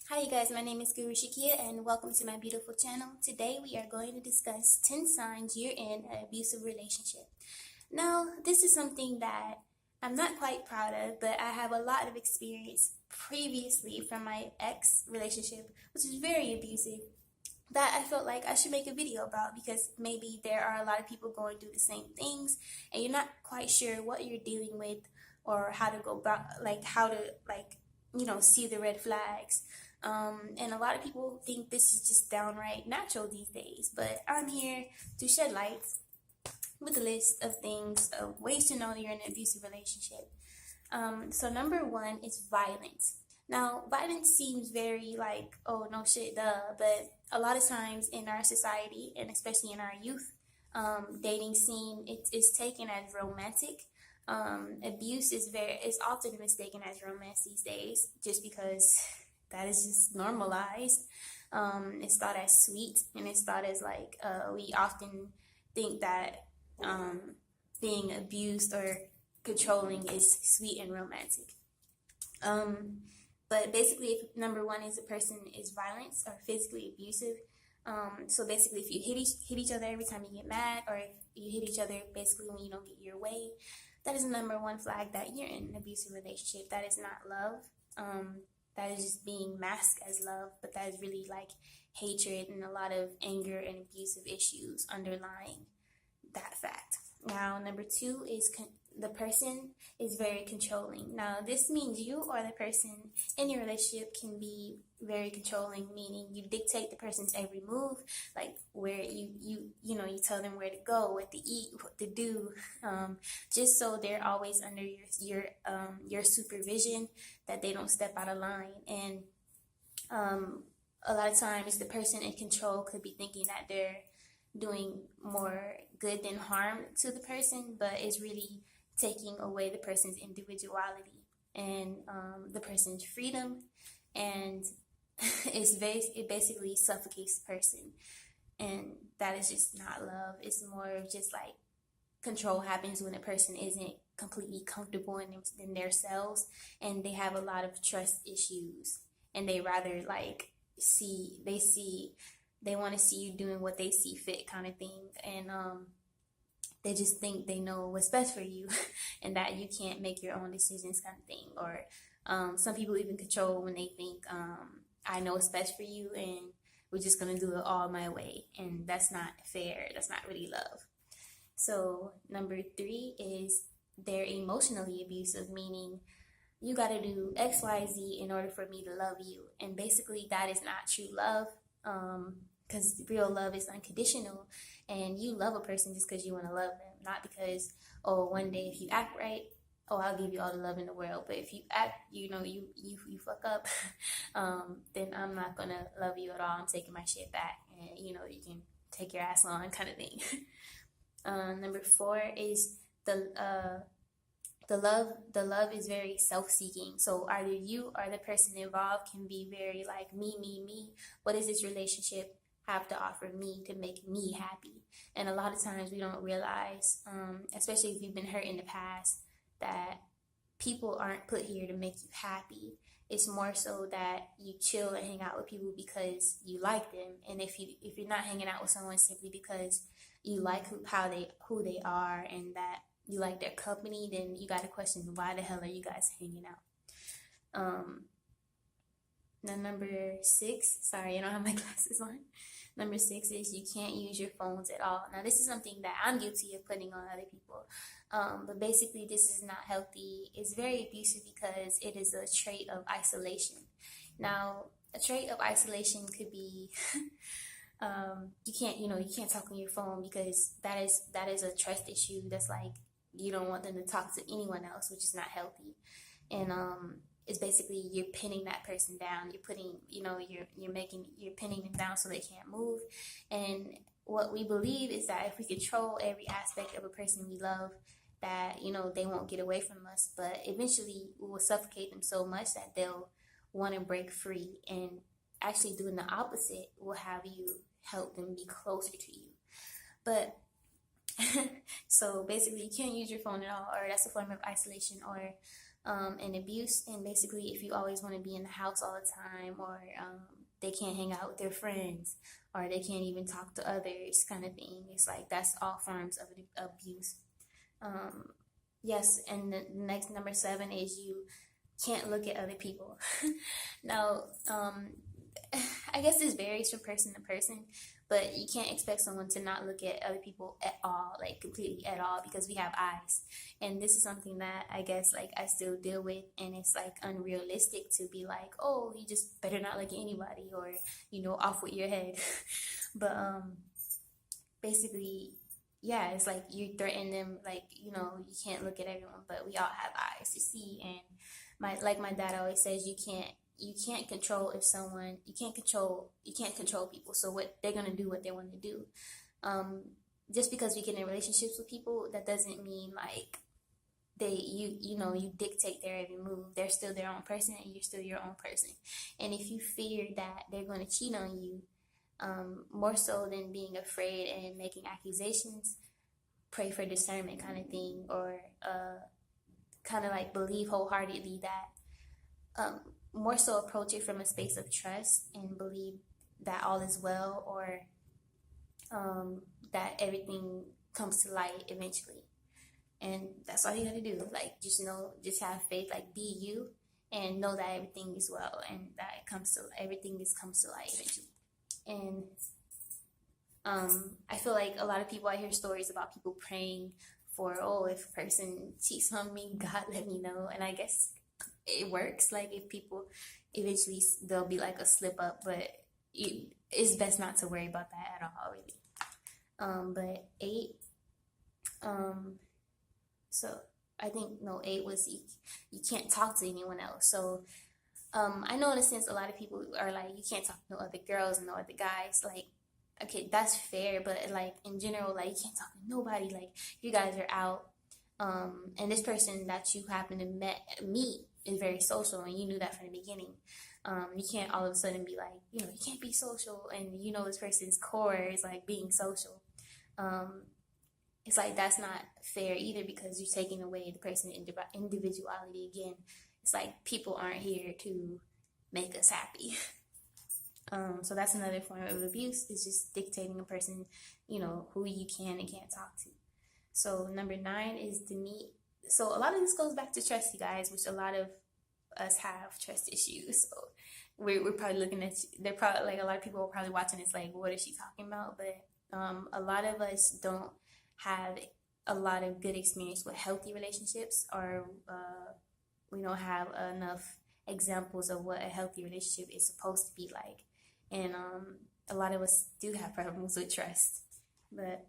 Hi you guys, my name is Guru Shakia and welcome to my beautiful channel. Today we are going to discuss 10 signs you're in an abusive relationship. Now, this is something that I'm not quite proud of, but I have a lot of experience previously from my ex relationship, which is very abusive, that I felt like I should make a video about because maybe there are a lot of people going through the same things and you're not quite sure what you're dealing with or how to go about, see the red flags. And a lot of people think this is just downright natural these days, but I'm here to shed light with a list of things, of ways to know you're in an abusive relationship. So number one is violence. Now, violence seems very like, oh, no shit, duh, but a lot of times in our society, and especially in our youth dating scene, it is taken as romantic. Abuse is often mistaken as romance these days, just because that is just normalized. It's thought as sweet, and it's thought as like we often think that being abused or controlling is sweet and romantic. But basically, if number one is a person is violence or physically abusive, so basically, if you hit each other every time you get mad, or if you hit each other basically when you don't get your way, that is the number one flag that you're in an abusive relationship. That is not love. That is just being masked as love, but that is really like hatred and a lot of anger and abusive issues underlying that fact. Now, number two is the person is very controlling. Now, this means you or the person in your relationship can be very controlling, meaning you dictate the person's every move, like where you tell them where to go, what to eat, what to do, just so they're always under your supervision, that they don't step out of line. And a lot of times the person in control could be thinking that they're doing more good than harm to the person, but it's really taking away the person's individuality and the person's freedom, and it basically suffocates the person, and that is just not love. It's more of just like control happens when a person isn't completely comfortable in their selves, and they have a lot of trust issues, and they rather like they want to see you doing what they see fit, kind of thing, and they just think they know what's best for you and that you can't make your own decisions, kind of thing. Or some people even control when they think, I know what's best for you and we're just going to do it all my way. And that's not fair. That's not really love. So number three is they're emotionally abusive, meaning you got to do X, Y, Z in order for me to love you. And basically that is not true love. Because real love is unconditional, and you love a person just because you want to love them, not because, oh, one day if you act right, oh, I'll give you all the love in the world. But if you act, you fuck up, then I'm not gonna love you at all. I'm taking my shit back, and you can take your ass on, kind of thing. Number four is the love is very self-seeking. So either you or the person involved can be very like me. What does this relationship have to offer me to make me happy? And a lot of times we don't realize, especially if you've been hurt in the past, that people aren't put here to make you happy. It's more so that you chill and hang out with people because you like them. And if you're not hanging out with someone simply because you like who they are and that you like their company, then you got to question, why the hell are you guys hanging out? Now number six, sorry, I don't have my glasses on. Number six is you can't use your phones at all. Now this is something that I'm guilty of putting on other people. But basically this is not healthy. It's very abusive because it is a trait of isolation. Now a trait of isolation could be you can't talk on your phone because that is a trust issue. That's like you don't want them to talk to anyone else, which is not healthy. And it's basically you're pinning that person down. You're putting, you're pinning them down so they can't move. And what we believe is that if we control every aspect of a person we love, that they won't get away from us. But eventually, we will suffocate them so much that they'll want to break free. And actually, doing the opposite will have you help them be closer to you. But so basically you can't use your phone at all, or that's a form of isolation. Or and abuse. And basically, if you always want to be in the house all the time, or they can't hang out with their friends, or they can't even talk to others, kind of thing. It's like that's all forms of abuse. Yes, and the next number 7 is you can't look at other people. Now, I guess this varies from person to person, but you can't expect someone to not look at other people at all, like completely at all, because we have eyes. And this is something that I guess like I still deal with, and it's like unrealistic to be like, oh, you just better not look at anybody, or, you know, off with your head. But basically, yeah, it's like you threaten them, like, you know, you can't look at everyone, but we all have eyes to see. And my dad always says, you can't control if someone, you can't control people. So what they're gonna do, what they want to do. Just because we get in relationships with people, that doesn't mean like you dictate their every move. They're still their own person, and you're still your own person. And if you fear that they're going to cheat on you, more so than being afraid and making accusations, pray for discernment, kind of thing, or kind of like believe wholeheartedly that, more so approach it from a space of trust and believe that all is well, or that everything comes to light eventually. And that's all you gotta do. Like, just have faith, like be you, and know that everything is well, and that everything comes to light eventually. And I feel like a lot of people, I hear stories about people praying for, oh, if a person cheats on me, God let me know. And I guess it works. Like, if people eventually, there'll be like a slip up, but it's best not to worry about that at all, really. But 8, so I think, no, 8 was you can't talk to anyone else. So I know in a sense a lot of people are like, you can't talk to no other girls and no other guys. Like, okay, that's fair, but like in general, like, you can't talk to nobody. Like, you guys are out, and this person that you happen to meet is very social, and you knew that from the beginning. You can't all of a sudden be like, you can't be social, and this person's core is like being social. It's like, that's not fair either, because you're taking away the person's individuality again. It's like, people aren't here to make us happy. So that's another form of abuse, is just dictating a person, who you can and can't talk to. So number 9 is the need. So a lot of this goes back to trust, you guys, which a lot of us have trust issues. So we're probably looking at, they're probably like, a lot of people are probably watching this like, what is she talking about? But a lot of us don't have a lot of good experience with healthy relationships, or we don't have enough examples of what a healthy relationship is supposed to be like. And a lot of us do have problems with trust. But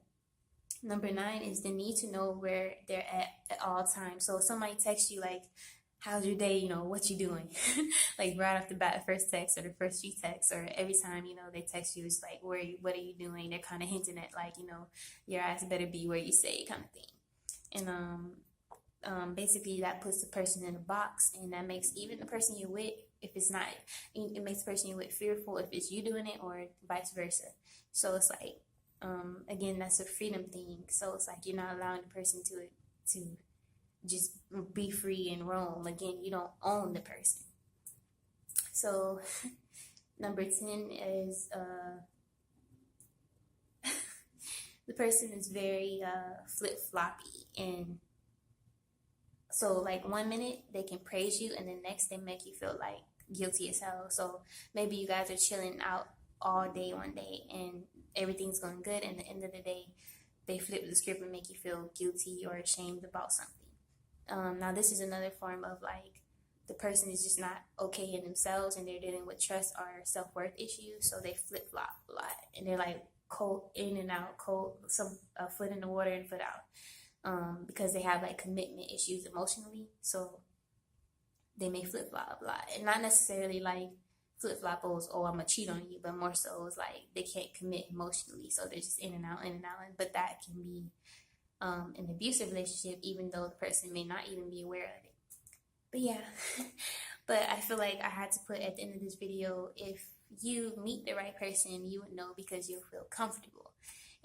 number 9 is the need to know where they're at all times. So if somebody texts you like, how's your day, what you doing? Like, right off the bat, first text or the first few texts, or every time, they text you, it's like, what are you doing? They're kind of hinting at like, your ass better be where you say, kind of thing. And basically that puts the person in a box, and that makes even the person you're with, if it's not, it makes the person you're with fearful if it's you doing it, or vice versa. So it's like, again, that's a freedom thing. So it's like, you're not allowing the person to just be free and roam. Again, you don't own the person. So number 10 is the person is very flip-floppy. And so like 1 minute they can praise you, and the next they make you feel like guilty as hell. So maybe you guys are chilling out all day one day and everything's going good, and at the end of the day they flip the script and make you feel guilty or ashamed about something. Now this is another form of like, the person is just not okay in themselves, and they're dealing with trust or self-worth issues, so they flip-flop a lot, and they're like cold in and out, some foot in the water and foot out, because they have like commitment issues emotionally, so they may flip-flop a lot. And not necessarily like flip-flop, oh, I'm gonna cheat on you, but more so it's like they can't commit emotionally, so they're just in and out. But that can be an abusive relationship, even though the person may not even be aware of it. But yeah, but I feel like I had to put at the end of this video, if you meet the right person, you would know, because you'll feel comfortable.